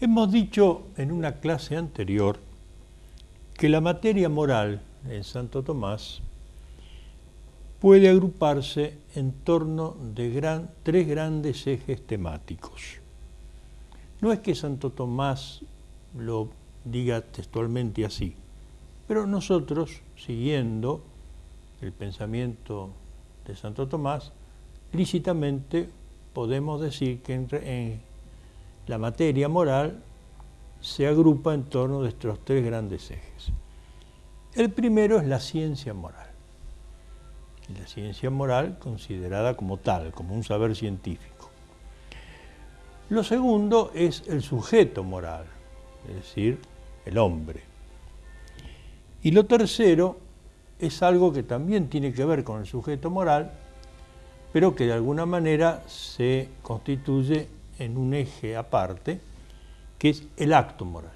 Hemos dicho en una clase anterior que la materia moral en Santo Tomás puede agruparse en torno de tres grandes ejes temáticos. No es que Santo Tomás lo diga textualmente así, pero nosotros, siguiendo el pensamiento de Santo Tomás, lícitamente podemos decir que en la materia moral se agrupa en torno de estos tres grandes ejes. El primero es la ciencia moral. La ciencia moral considerada como tal, como un saber científico. Lo segundo es el sujeto moral, es decir, el hombre. Y lo tercero es algo que también tiene que ver con el sujeto moral, pero que de alguna manera se constituye en un eje aparte, que es el acto moral.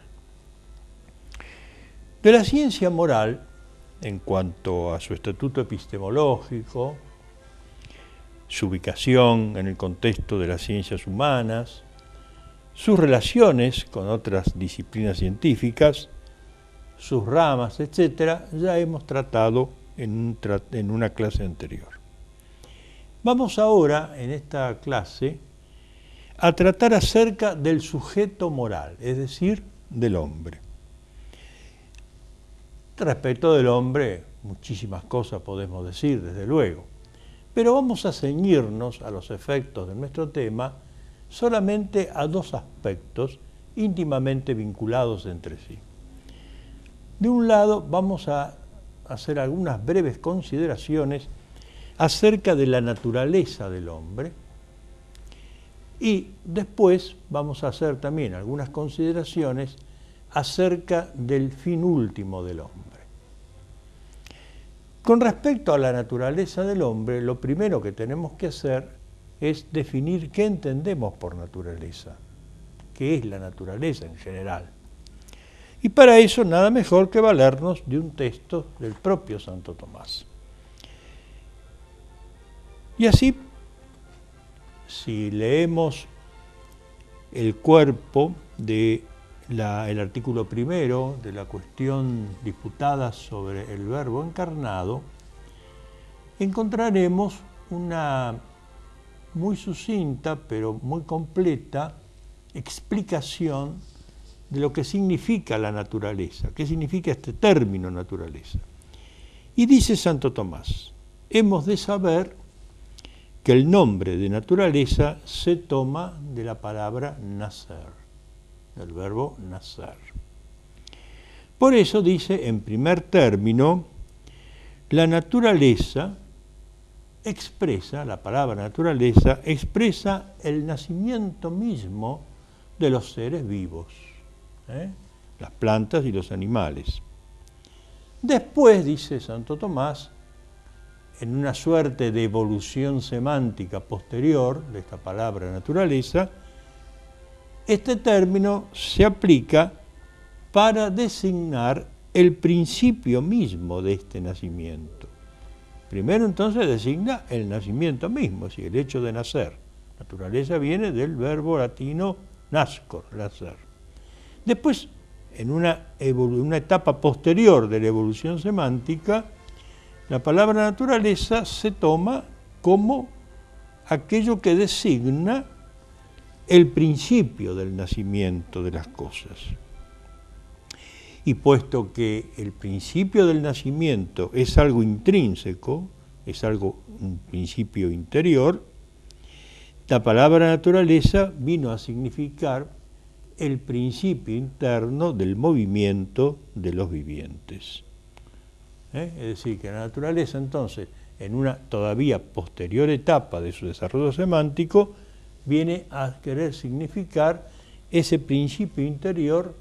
De la ciencia moral, en cuanto a su estatuto epistemológico, su ubicación en el contexto de las ciencias humanas, sus relaciones con otras disciplinas científicas, sus ramas, etc., ya hemos tratado en una clase anterior. Vamos ahora, en esta clase, a tratar acerca del sujeto moral, es decir, del hombre. Respecto del hombre, muchísimas cosas podemos decir, desde luego, pero vamos a ceñirnos a los efectos de nuestro tema solamente a dos aspectos íntimamente vinculados entre sí. De un lado, vamos a hacer algunas breves consideraciones acerca de la naturaleza del hombre y después vamos a hacer también algunas consideraciones acerca del fin último del hombre. Con respecto a la naturaleza del hombre, lo primero que tenemos que hacer es definir qué entendemos por naturaleza, qué es la naturaleza en general. Y para eso nada mejor que valernos de un texto del propio Santo Tomás. Y así, si leemos el cuerpo del artículo primero de la cuestión disputada sobre el Verbo encarnado, encontraremos una muy sucinta pero muy completa explicación de lo que significa la naturaleza, qué significa este término naturaleza. Y dice Santo Tomás, hemos de saber que el nombre de naturaleza se toma de la palabra nacer, del verbo nacer. Por eso dice, en primer término, la naturaleza expresa, la palabra naturaleza, expresa el nacimiento mismo de los seres vivos, las plantas y los animales. Después, dice Santo Tomás, en una suerte de evolución semántica posterior de esta palabra naturaleza, este término se aplica para designar el principio mismo de este nacimiento. Primero entonces designa el nacimiento mismo, es decir, el hecho de nacer. Naturaleza viene del verbo latino nascor, nacer. Después, en una etapa posterior de la evolución semántica, la palabra naturaleza se toma como aquello que designa el principio del nacimiento de las cosas. Y puesto que el principio del nacimiento es algo intrínseco, es un principio interior, la palabra naturaleza vino a significar el principio interno del movimiento de los vivientes. Es decir, que la naturaleza entonces, en una todavía posterior etapa de su desarrollo semántico, viene a querer significar ese principio interior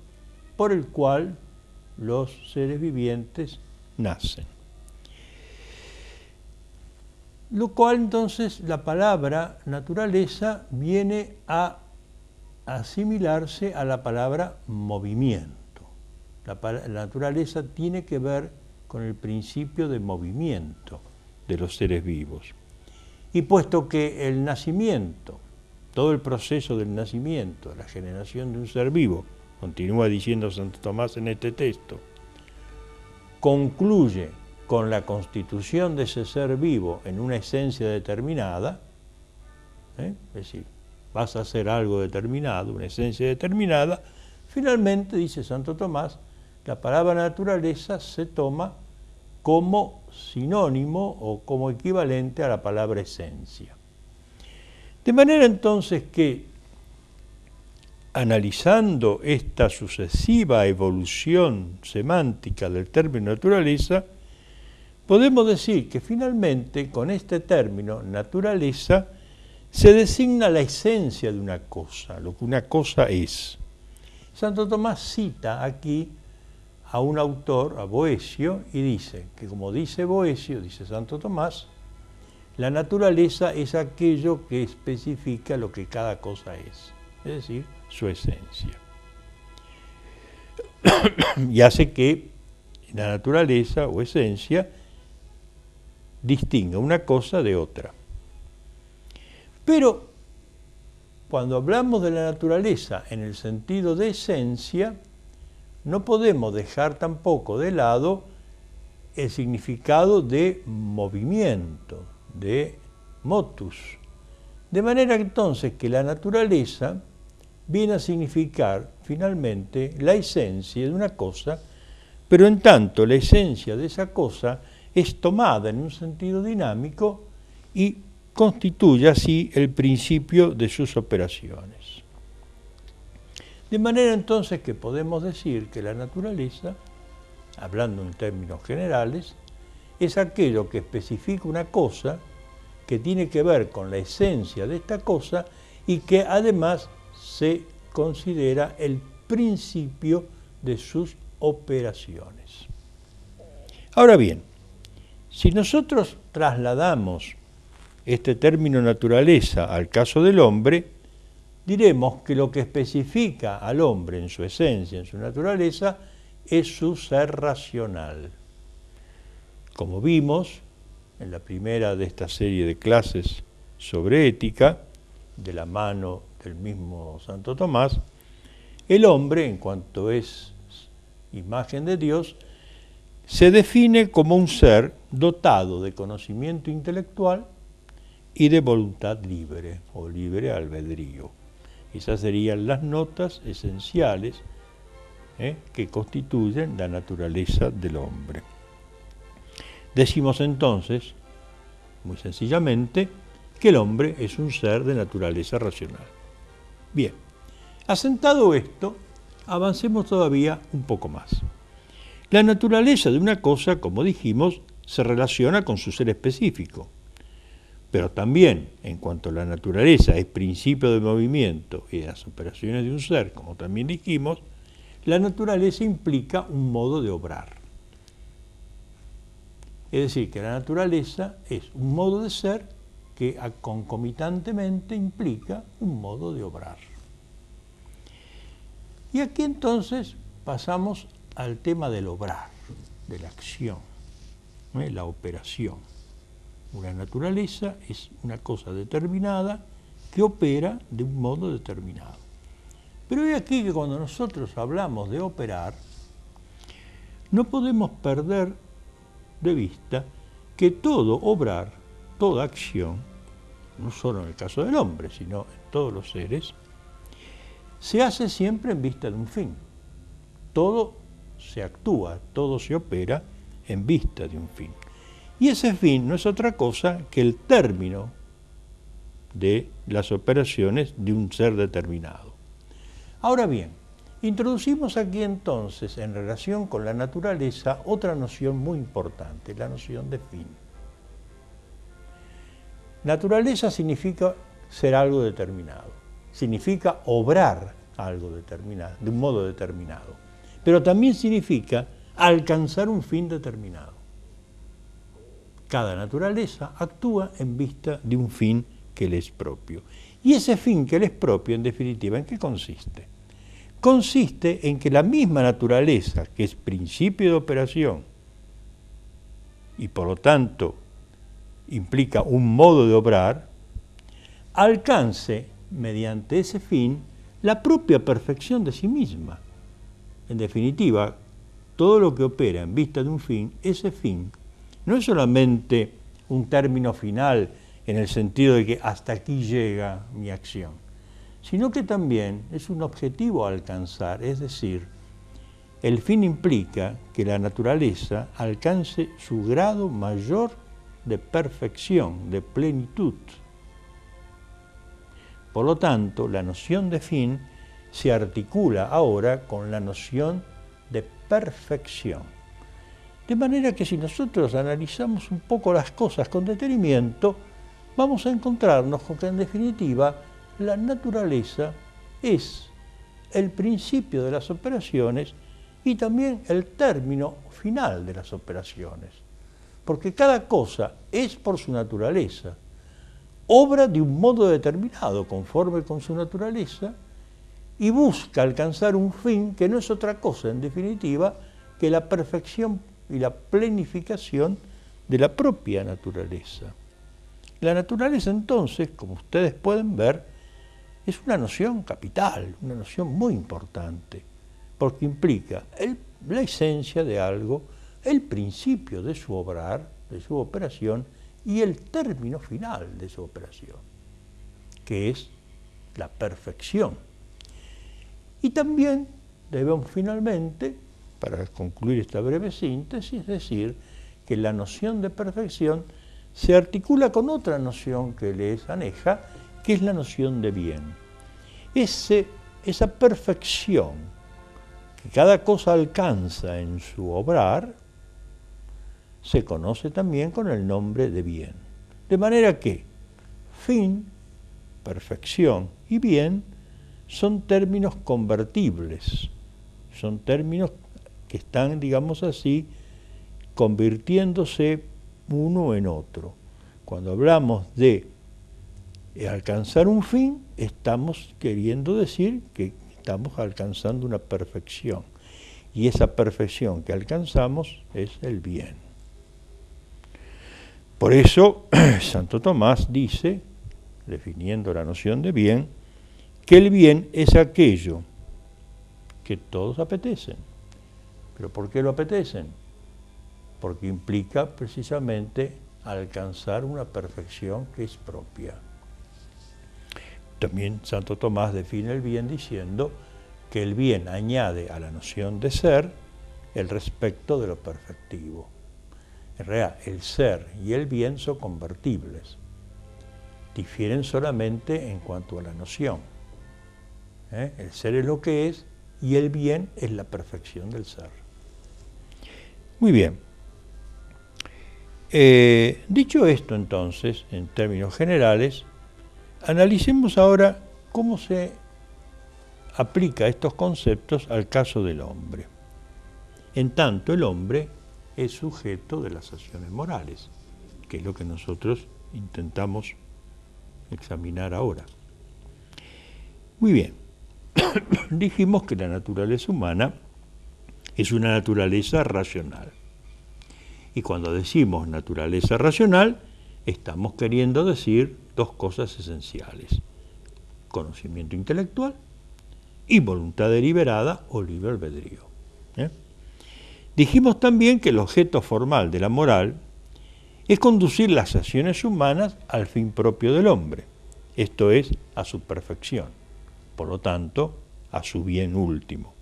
por el cual los seres vivientes nacen. Lo cual entonces la palabra naturaleza viene a asimilarse a la palabra movimiento. La naturaleza tiene que ver con el principio de movimiento de los seres vivos. Y puesto que el nacimiento todo el proceso del nacimiento, la generación de un ser vivo, continúa diciendo Santo Tomás en este texto, concluye con la constitución de ese ser vivo en una esencia determinada, es decir, vas a hacer algo determinado, una esencia determinada, finalmente, dice Santo Tomás, la palabra naturaleza se toma como sinónimo o como equivalente a la palabra esencia. De manera entonces que, analizando esta sucesiva evolución semántica del término naturaleza, podemos decir que finalmente con este término naturaleza se designa la esencia de una cosa, lo que una cosa es. Santo Tomás cita aquí a un autor, a Boecio, y dice que como dice Boecio, dice Santo Tomás, la naturaleza es aquello que especifica lo que cada cosa es decir, su esencia. Y hace que la naturaleza o esencia distinga una cosa de otra. Pero cuando hablamos de la naturaleza en el sentido de esencia, no podemos dejar tampoco de lado el significado de movimiento, de motus. De manera entonces que la naturaleza viene a significar finalmente la esencia de una cosa, pero en tanto la esencia de esa cosa es tomada en un sentido dinámico y constituye así el principio de sus operaciones. De manera entonces que podemos decir que la naturaleza, hablando en términos generales, es aquello que especifica una cosa que tiene que ver con la esencia de esta cosa y que además se considera el principio de sus operaciones. Ahora bien, si nosotros trasladamos este término naturaleza al caso del hombre, diremos que lo que especifica al hombre en su esencia, en su naturaleza, es su ser racional. Como vimos en la primera de esta serie de clases sobre ética, de la mano del mismo Santo Tomás, el hombre, en cuanto es imagen de Dios, se define como un ser dotado de conocimiento intelectual y de voluntad libre, o libre albedrío. Esas serían las notas esenciales que constituyen la naturaleza del hombre. Decimos entonces, muy sencillamente, que el hombre es un ser de naturaleza racional. Bien, asentado esto, avancemos todavía un poco más. La naturaleza de una cosa, como dijimos, se relaciona con su ser específico. Pero también, en cuanto a la naturaleza es principio de movimiento y de las operaciones de un ser, como también dijimos, la naturaleza implica un modo de obrar. Es decir, que la naturaleza es un modo de ser que concomitantemente implica un modo de obrar. Y aquí entonces pasamos al tema del obrar, de la acción, la operación. Una naturaleza es una cosa determinada que opera de un modo determinado. Pero es aquí que cuando nosotros hablamos de operar, no podemos perder de vista que todo obrar, toda acción, no solo en el caso del hombre, sino en todos los seres, se hace siempre en vista de un fin. Todo se actúa, todo se opera en vista de un fin. Y ese fin no es otra cosa que el término de las operaciones de un ser determinado. Ahora bien, introducimos aquí entonces, en relación con la naturaleza, otra noción muy importante, la noción de fin. Naturaleza significa ser algo determinado, significa obrar algo determinado, de un modo determinado, pero también significa alcanzar un fin determinado. Cada naturaleza actúa en vista de un fin que le es propio. Y ese fin que le es propio, en definitiva, ¿en qué consiste? Consiste en que la misma naturaleza, que es principio de operación, y por lo tanto implica un modo de obrar, alcance mediante ese fin, la propia perfección de sí misma. En definitiva, todo lo que opera en vista de un fin, ese fin, no es solamente un término final en el sentido de que hasta aquí llega mi acción, sino que también es un objetivo a alcanzar, es decir, el fin implica que la naturaleza alcance su grado mayor de perfección, de plenitud. Por lo tanto, la noción de fin se articula ahora con la noción de perfección. De manera que si nosotros analizamos un poco las cosas con detenimiento, vamos a encontrarnos con que en definitiva la naturaleza es el principio de las operaciones y también el término final de las operaciones. Porque cada cosa es por su naturaleza, obra de un modo determinado conforme con su naturaleza y busca alcanzar un fin que no es otra cosa, en definitiva, que la perfección y la plenificación de la propia naturaleza. La naturaleza, entonces, como ustedes pueden ver, es una noción capital, una noción muy importante, porque implica la esencia de algo, el principio de su obrar, de su operación, y el término final de su operación, que es la perfección. Y también debemos finalmente, para concluir esta breve síntesis, decir que la noción de perfección se articula con otra noción que les aneja, que es la noción de bien. Esa perfección que cada cosa alcanza en su obrar, se conoce también con el nombre de bien. De manera que fin, perfección y bien son términos convertibles, son términos que están, digamos así, convirtiéndose uno en otro. Cuando hablamos de alcanzar un fin, estamos queriendo decir que estamos alcanzando una perfección. Y esa perfección que alcanzamos es el bien. Por eso, Santo Tomás dice, definiendo la noción de bien, que el bien es aquello que todos apetecen. ¿Pero por qué lo apetecen? Porque implica precisamente alcanzar una perfección que es propia. También Santo Tomás define el bien diciendo que el bien añade a la noción de ser el respecto de lo perfectivo. En realidad, el ser y el bien son convertibles. Difieren solamente en cuanto a la noción. El ser es lo que es y el bien es la perfección del ser. Muy bien. Dicho esto entonces, en términos generales, analicemos ahora cómo se aplica estos conceptos al caso del hombre. En tanto, el hombre es sujeto de las acciones morales, que es lo que nosotros intentamos examinar ahora. Muy bien, dijimos que la naturaleza humana es una naturaleza racional. Y cuando decimos naturaleza racional, estamos queriendo decir dos cosas esenciales: conocimiento intelectual y voluntad deliberada o libre albedrío. Dijimos también que el objeto formal de la moral es conducir las acciones humanas al fin propio del hombre, esto es, a su perfección, por lo tanto, a su bien último.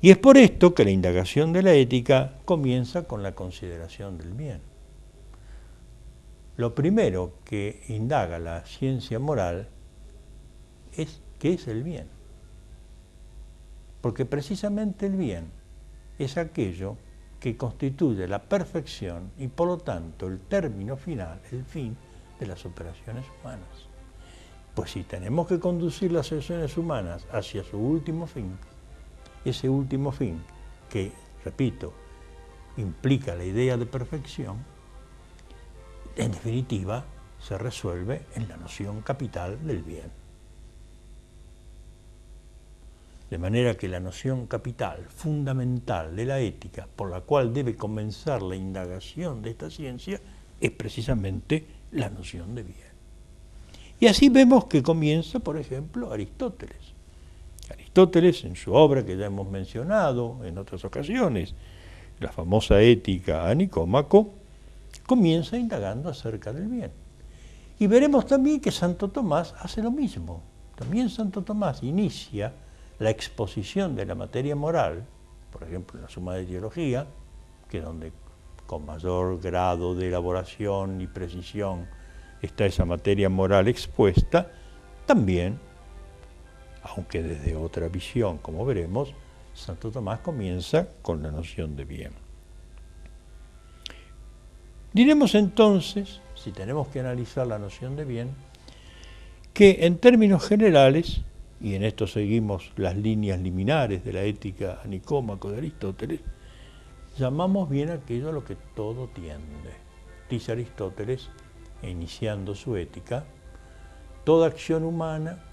Y es por esto que la indagación de la ética comienza con la consideración del bien. Lo primero que indaga la ciencia moral es qué es el bien. Porque precisamente el bien es aquello que constituye la perfección y por lo tanto el término final, el fin de las operaciones humanas. Pues si tenemos que conducir las acciones humanas hacia su último fin, ese último fin que, repito, implica la idea de perfección, en definitiva se resuelve en la noción capital del bien. De manera que la noción capital, fundamental de la ética, por la cual debe comenzar la indagación de esta ciencia, es precisamente la noción de bien. Y así vemos que comienza, por ejemplo, Aristóteles. Aristóteles, en su obra que ya hemos mencionado en otras ocasiones, la famosa Ética a Nicómaco, comienza indagando acerca del bien. Y veremos también que Santo Tomás hace lo mismo. También Santo Tomás inicia la exposición de la materia moral, por ejemplo en la Suma de Teología, que es donde con mayor grado de elaboración y precisión está esa materia moral expuesta, también, aunque desde otra visión, como veremos, Santo Tomás comienza con la noción de bien. Diremos entonces, si tenemos que analizar la noción de bien, que en términos generales, y en esto seguimos las líneas liminares de la Ética a Nicómaco de Aristóteles, llamamos bien aquello a lo que todo tiende. Dice Aristóteles, iniciando su Ética, toda acción humana,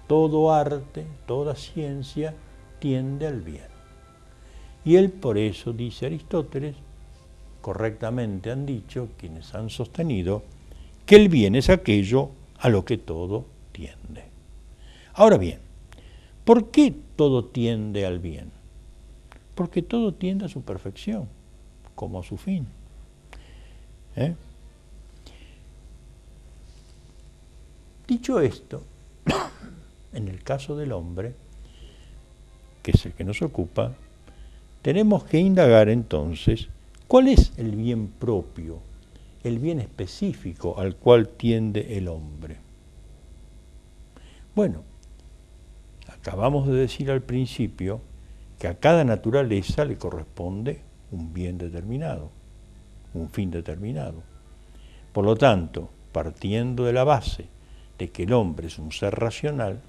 todo arte, toda ciencia tiende al bien. Y él por eso, dice Aristóteles, correctamente han dicho quienes han sostenido que el bien es aquello a lo que todo tiende. Ahora bien, ¿por qué todo tiende al bien? Porque todo tiende a su perfección, como a su fin. Dicho esto, en el caso del hombre, que es el que nos ocupa, tenemos que indagar entonces cuál es el bien propio, el bien específico al cual tiende el hombre. Bueno, acabamos de decir al principio que a cada naturaleza le corresponde un bien determinado, un fin determinado. Por lo tanto, partiendo de la base de que el hombre es un ser racional,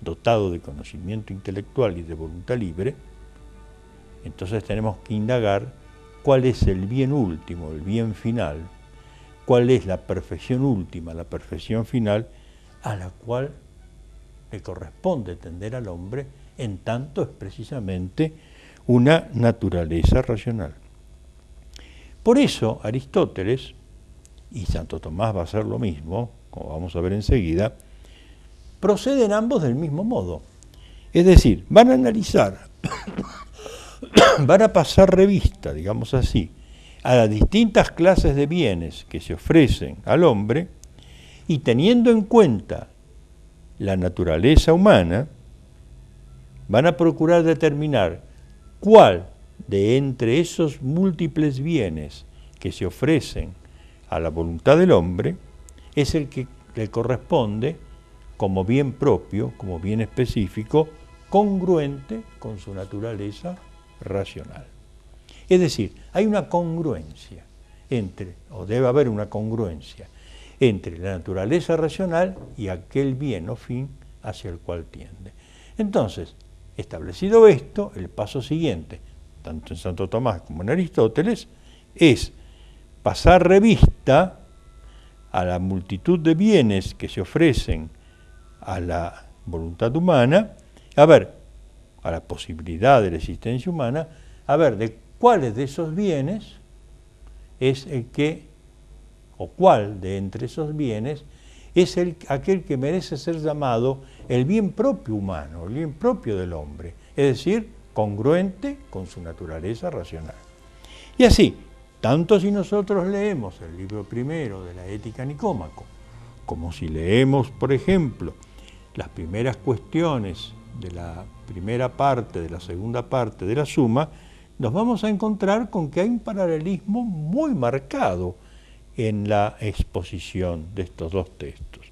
dotado de conocimiento intelectual y de voluntad libre, entonces tenemos que indagar cuál es el bien último, el bien final, cuál es la perfección última, la perfección final, a la cual le corresponde tender al hombre, en tanto es precisamente una naturaleza racional. Por eso Aristóteles, y Santo Tomás va a hacer lo mismo, como vamos a ver enseguida, proceden ambos del mismo modo. Es decir, van a analizar, van a pasar revista, digamos así, a las distintas clases de bienes que se ofrecen al hombre y teniendo en cuenta la naturaleza humana, van a procurar determinar cuál de entre esos múltiples bienes que se ofrecen a la voluntad del hombre es el que le corresponde como bien propio, como bien específico, congruente con su naturaleza racional. Es decir, hay una congruencia entre, o debe haber una congruencia, entre la naturaleza racional y aquel bien o fin hacia el cual tiende. Entonces, establecido esto, el paso siguiente, tanto en Santo Tomás como en Aristóteles, es pasar revista a la multitud de bienes que se ofrecen a la voluntad humana, a ver, a la posibilidad de la existencia humana, a ver de cuáles de esos bienes es el que, o cuál de entre esos bienes es aquel que merece ser llamado el bien propio humano, el bien propio del hombre, es decir, congruente con su naturaleza racional. Y así, tanto si nosotros leemos el libro primero de la Ética a Nicómaco, como si leemos, por ejemplo, las primeras cuestiones de la primera parte, de la segunda parte de la Suma, nos vamos a encontrar con que hay un paralelismo muy marcado en la exposición de estos dos textos.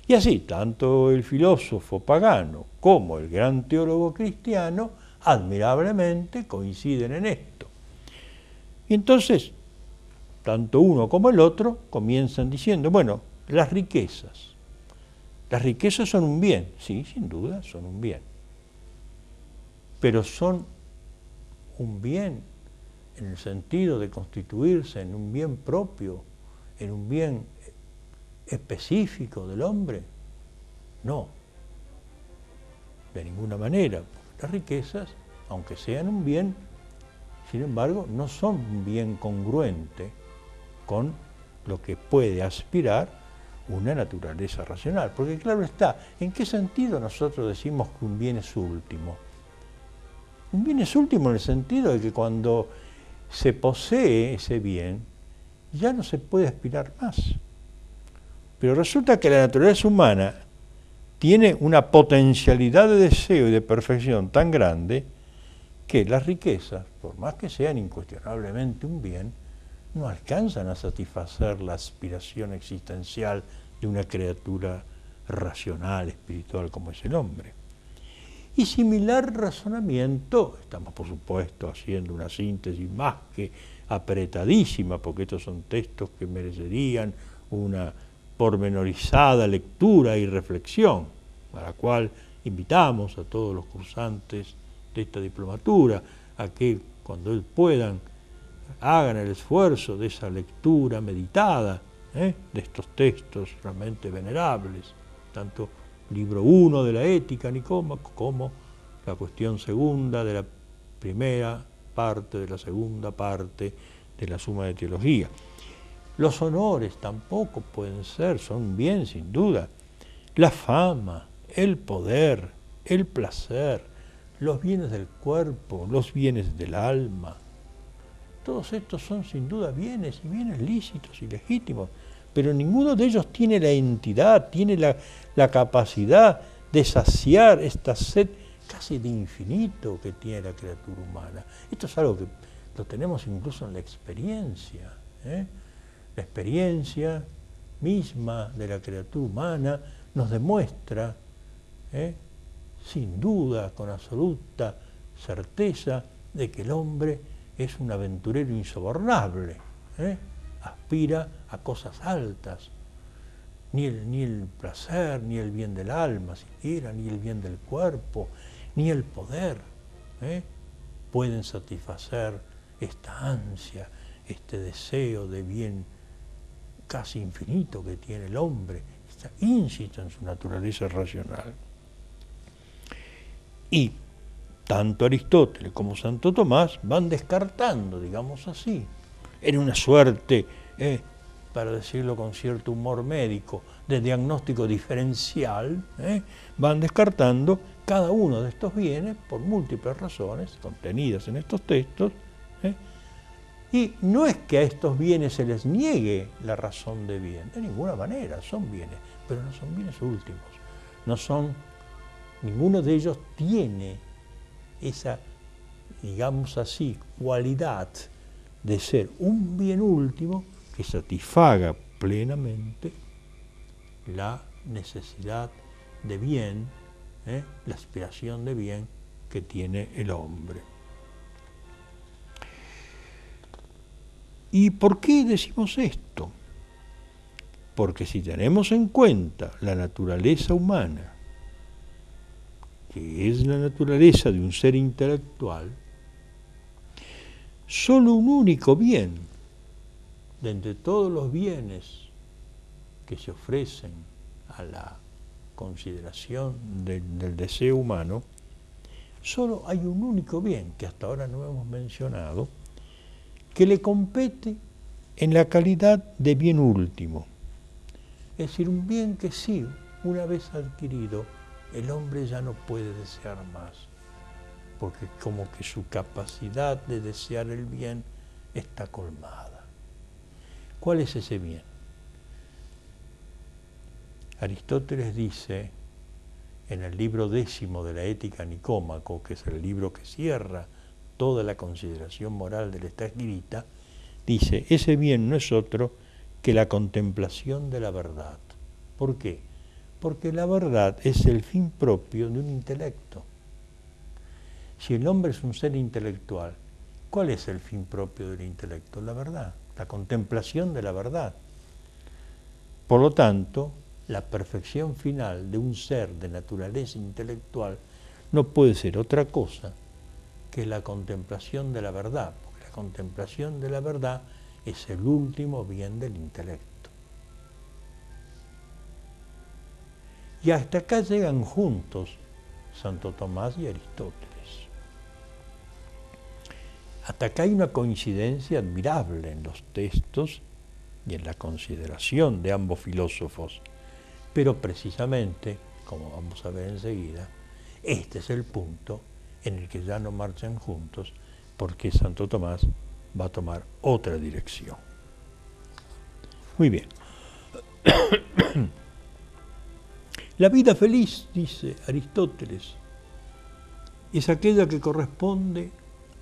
Y así, tanto el filósofo pagano como el gran teólogo cristiano admirablemente coinciden en esto. Y entonces, tanto uno como el otro comienzan diciendo, bueno, las riquezas son un bien, sí, sin duda, son un bien, pero son un bien en el sentido de constituirse en un bien propio, en un bien específico del hombre. No, de ninguna manera. Las riquezas, aunque sean un bien, sin embargo, no son un bien congruente con lo que puede aspirar una naturaleza racional. Porque claro está, ¿en qué sentido nosotros decimos que un bien es último? Un bien es último en el sentido de que cuando se posee ese bien, ya no se puede aspirar más. Pero resulta que la naturaleza humana tiene una potencialidad de deseo y de perfección tan grande que las riquezas, por más que sean incuestionablemente un bien, no alcanzan a satisfacer la aspiración existencial de una criatura racional, espiritual como es el hombre. Y similar razonamiento, estamos por supuesto haciendo una síntesis más que apretadísima, porque estos son textos que merecerían una pormenorizada lectura y reflexión, a la cual invitamos a todos los cursantes de esta diplomatura a que cuando puedan hagan el esfuerzo de esa lectura meditada de estos textos realmente venerables, tanto libro 1 de la Ética Nicómaco como la cuestión segunda de la primera parte de la segunda parte de la Suma de Teología. Los honores tampoco pueden ser, son bien sin duda. La fama, el poder, el placer, los bienes del cuerpo, los bienes del alma, todos estos son sin duda bienes y bienes lícitos y legítimos, pero ninguno de ellos tiene la entidad, tiene la capacidad de saciar esta sed casi de infinito que tiene la criatura humana. Esto es algo que lo tenemos incluso en la experiencia. La experiencia misma de la criatura humana nos demuestra, sin duda, con absoluta certeza, de que el hombre es un aventurero insobornable, aspira a cosas altas, ni el placer, ni el bien del alma siquiera, ni el bien del cuerpo, ni el poder pueden satisfacer esta ansia, este deseo de bien casi infinito que tiene el hombre, está íncito en su naturaleza racional. Y tanto Aristóteles como Santo Tomás van descartando, digamos así, en una suerte, para decirlo con cierto humor médico, de diagnóstico diferencial, van descartando cada uno de estos bienes por múltiples razones contenidas en estos textos, y no es que a estos bienes se les niegue la razón de bien, de ninguna manera, son bienes, pero no son bienes últimos, ninguno de ellos tiene esa, digamos así, cualidad de ser un bien último que satisfaga plenamente la necesidad de bien, la aspiración de bien que tiene el hombre. ¿Y por qué decimos esto? Porque si tenemos en cuenta la naturaleza humana, que es la naturaleza de un ser intelectual, solo un único bien, de entre todos los bienes que se ofrecen a la consideración del deseo humano, solo hay un único bien, que hasta ahora no hemos mencionado, que le compete en la calidad de bien último. Es decir, un bien que sí, una vez adquirido, el hombre ya no puede desear más, porque como que su capacidad de desear el bien está colmada. ¿Cuál es ese bien? Aristóteles dice, en el libro 10 de la Ética Nicómaco, que es el libro que cierra toda la consideración moral de esta escrita, dice, ese bien no es otro que la contemplación de la verdad. ¿Por qué? Porque la verdad es el fin propio de un intelecto. Si el hombre es un ser intelectual, ¿cuál es el fin propio del intelecto? La verdad, la contemplación de la verdad. Por lo tanto, la perfección final de un ser de naturaleza intelectual no puede ser otra cosa que la contemplación de la verdad, porque la contemplación de la verdad es el último bien del intelecto. Y hasta acá llegan juntos Santo Tomás y Aristóteles. Hasta acá hay una coincidencia admirable en los textos y en la consideración de ambos filósofos, pero precisamente, como vamos a ver enseguida, este es el punto en el que ya no marchan juntos, porque Santo Tomás va a tomar otra dirección. Muy bien. La vida feliz, dice Aristóteles, es aquella que corresponde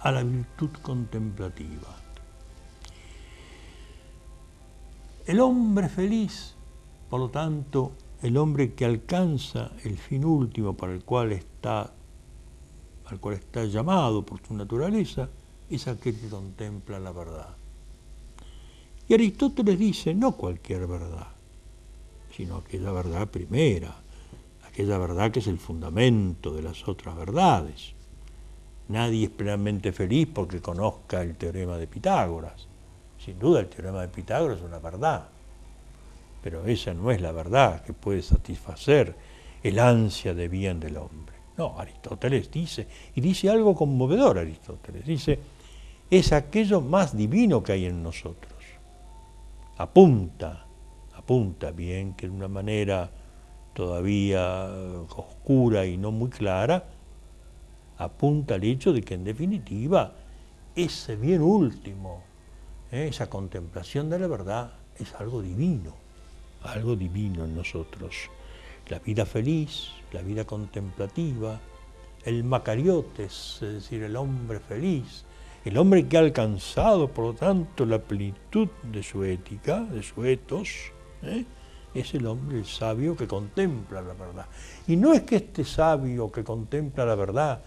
a la virtud contemplativa. El hombre feliz, por lo tanto, el hombre que alcanza el fin último para el cual está llamado por su naturaleza, es aquel que contempla la verdad. Y Aristóteles dice, no cualquier verdad, sino aquella verdad primera, aquella verdad que es el fundamento de las otras verdades. Nadie es plenamente feliz porque conozca el teorema de Pitágoras. Sin duda el teorema de Pitágoras es una verdad, pero esa no es la verdad que puede satisfacer el ansia de bien del hombre. No, Aristóteles dice, y dice algo conmovedor Aristóteles, dice, es aquello más divino que hay en nosotros. Apunta bien que de una manera todavía oscura y no muy clara, apunta al hecho de que en definitiva ese bien último, esa contemplación de la verdad es algo divino en nosotros. La vida feliz, la vida contemplativa, el macariotes, es decir, el hombre feliz, el hombre que ha alcanzado, por lo tanto, la plenitud de su ética, de su ethos, es el hombre, el sabio que contempla la verdad. Y no es que este sabio que contempla la verdad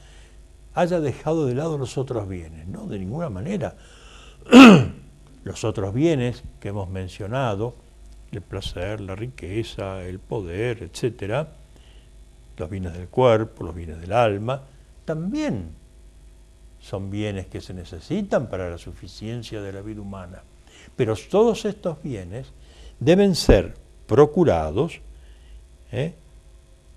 haya dejado de lado los otros bienes, no, de ninguna manera. Los otros bienes que hemos mencionado, el placer, la riqueza, el poder, etc., los bienes del cuerpo, los bienes del alma, también son bienes que se necesitan para la suficiencia de la vida humana. Pero todos estos bienes deben ser procurados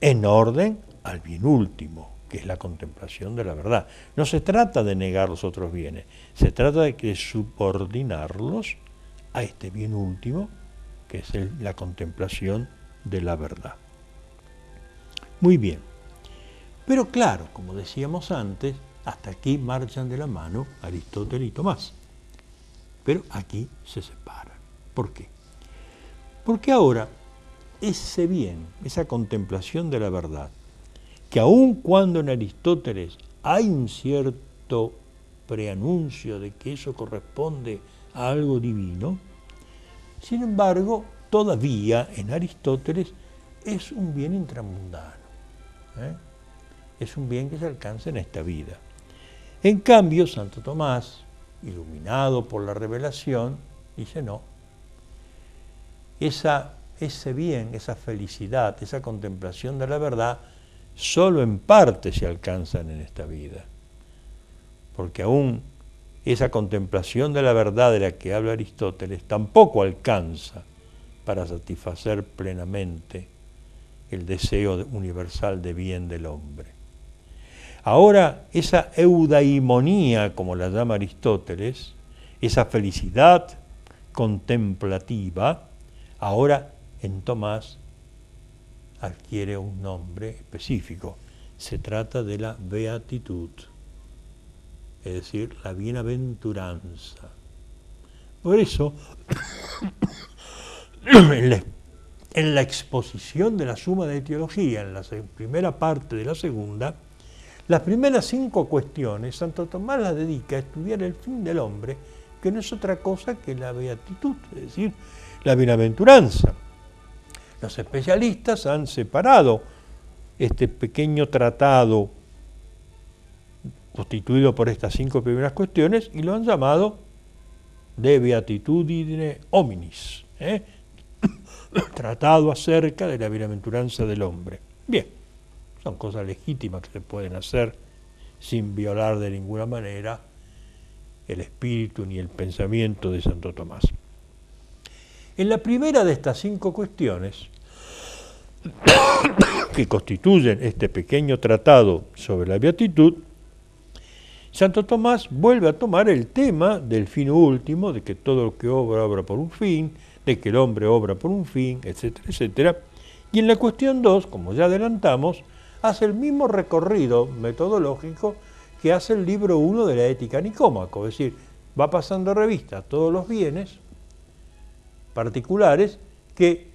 en orden al bien último, que es la contemplación de la verdad. No se trata de negar los otros bienes, se trata de subordinarlos a este bien último, que es la contemplación de la verdad. Muy bien. Pero claro, como decíamos antes, hasta aquí marchan de la mano Aristóteles y Tomás. Pero aquí se separan. ¿Por qué? Porque ahora ese bien, esa contemplación de la verdad, que aun cuando en Aristóteles hay un cierto preanuncio de que eso corresponde a algo divino, sin embargo, todavía en Aristóteles es un bien intramundano. Es un bien que se alcanza en esta vida. En cambio, Santo Tomás, iluminado por la revelación, dice no. Ese bien, esa felicidad, esa contemplación de la verdad, solo en parte se alcanzan en esta vida. Porque aún esa contemplación de la verdad de la que habla Aristóteles tampoco alcanza para satisfacer plenamente el deseo universal de bien del hombre. Ahora, esa eudaimonía, como la llama Aristóteles, esa felicidad contemplativa, ahora en Tomás adquiere un nombre específico. Se trata de la beatitud, es decir, la bienaventuranza. Por eso, en la exposición de la Suma de Teología, en la primera parte de la segunda, las primeras 5 cuestiones, Santo Tomás las dedica a estudiar el fin del hombre, que no es otra cosa que la beatitud, es decir, la bienaventuranza. Los especialistas han separado este pequeño tratado constituido por estas 5 primeras cuestiones y lo han llamado De Beatitudine Hominis, tratado acerca de la bienaventuranza del hombre. Bien, son cosas legítimas que se pueden hacer sin violar de ninguna manera el espíritu ni el pensamiento de Santo Tomás. En la primera de estas 5 cuestiones, que constituyen este pequeño tratado sobre la beatitud, Santo Tomás vuelve a tomar el tema del fin último, de que todo lo que obra, obra por un fin, de que el hombre obra por un fin, etcétera, etcétera. Y en la cuestión 2, como ya adelantamos, hace el mismo recorrido metodológico que hace el libro 1 de la Ética Nicómaco, es decir, va pasando revista a todos los bienes particulares que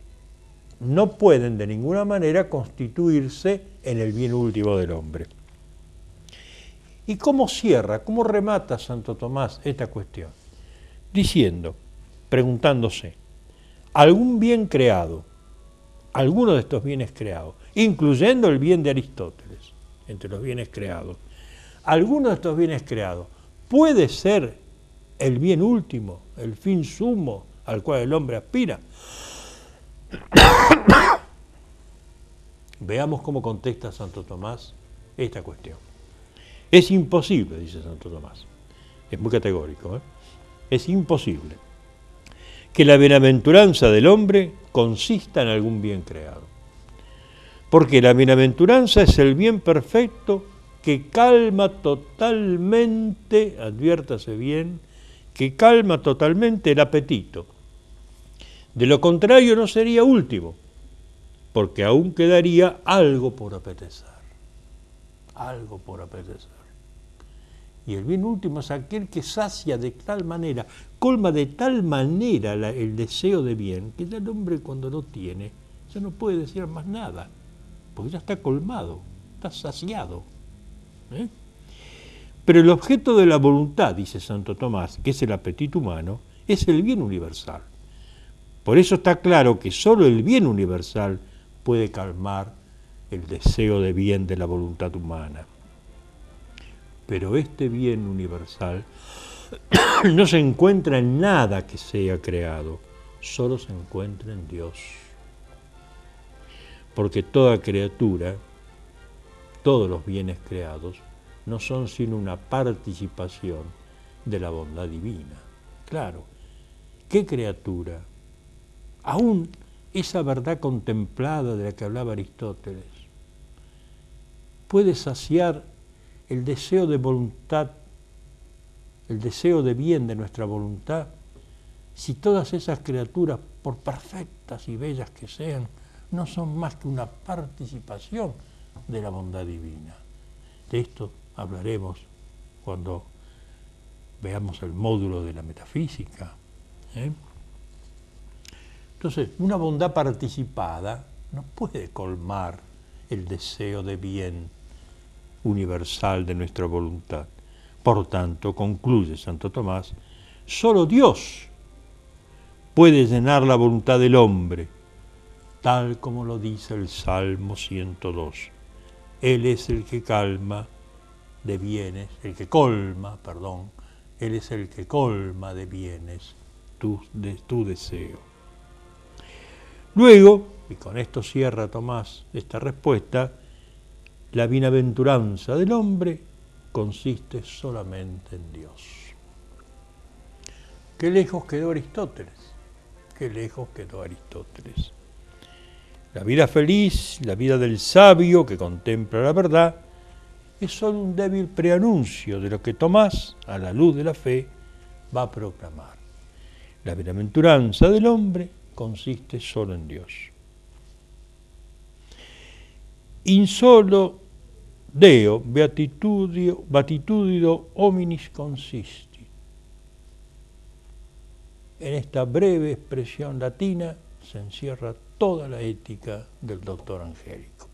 no pueden de ninguna manera constituirse en el bien último del hombre. ¿Y cómo cierra, cómo remata Santo Tomás esta cuestión? Diciendo, preguntándose, ¿algún bien creado, alguno de estos bienes creados, incluyendo el bien de Aristóteles, entre los bienes creados, alguno de estos bienes creados puede ser el bien último, el fin sumo al cual el hombre aspira? Veamos cómo contesta Santo Tomás esta cuestión. Es imposible, dice Santo Tomás, es muy categórico, es imposible que la bienaventuranza del hombre consista en algún bien creado. Porque la bienaventuranza es el bien perfecto que calma totalmente, adviértase bien, que calma totalmente el apetito. De lo contrario no sería último, porque aún quedaría algo por apetecer. Algo por apetecer. Y el bien último es aquel que sacia de tal manera, colma de tal manera el deseo de bien, que ya el hombre cuando lo tiene, ya no puede desear más nada, porque ya está colmado, está saciado. Pero el objeto de la voluntad, dice Santo Tomás, que es el apetito humano, es el bien universal. Por eso está claro que solo el bien universal puede calmar el deseo de bien de la voluntad humana. Pero este bien universal no se encuentra en nada que sea creado, solo se encuentra en Dios. Porque toda criatura, todos los bienes creados, no son sino una participación de la bondad divina. Claro, ¿qué criatura? Aún esa verdad contemplada de la que hablaba Aristóteles puede saciar el deseo de voluntad, el deseo de bien de nuestra voluntad, si todas esas criaturas, por perfectas y bellas que sean, no son más que una participación de la bondad divina. De esto hablaremos cuando veamos el módulo de la metafísica. Entonces, una bondad participada no puede colmar el deseo de bien universal de nuestra voluntad. Por tanto, concluye Santo Tomás, solo Dios puede llenar la voluntad del hombre, tal como lo dice el Salmo 102. Él es el que calma de bienes, Él es el que colma de bienes tu deseo. Luego, y con esto cierra Tomás esta respuesta, la bienaventuranza del hombre consiste solamente en Dios. Qué lejos quedó Aristóteles, qué lejos quedó Aristóteles. La vida feliz, la vida del sabio que contempla la verdad, es solo un débil preanuncio de lo que Tomás, a la luz de la fe, va a proclamar. La bienaventuranza del hombre consiste solo en Dios. In solo Deo beatitudo hominis consistit. En esta breve expresión latina se encierra toda la ética del doctor Angélico.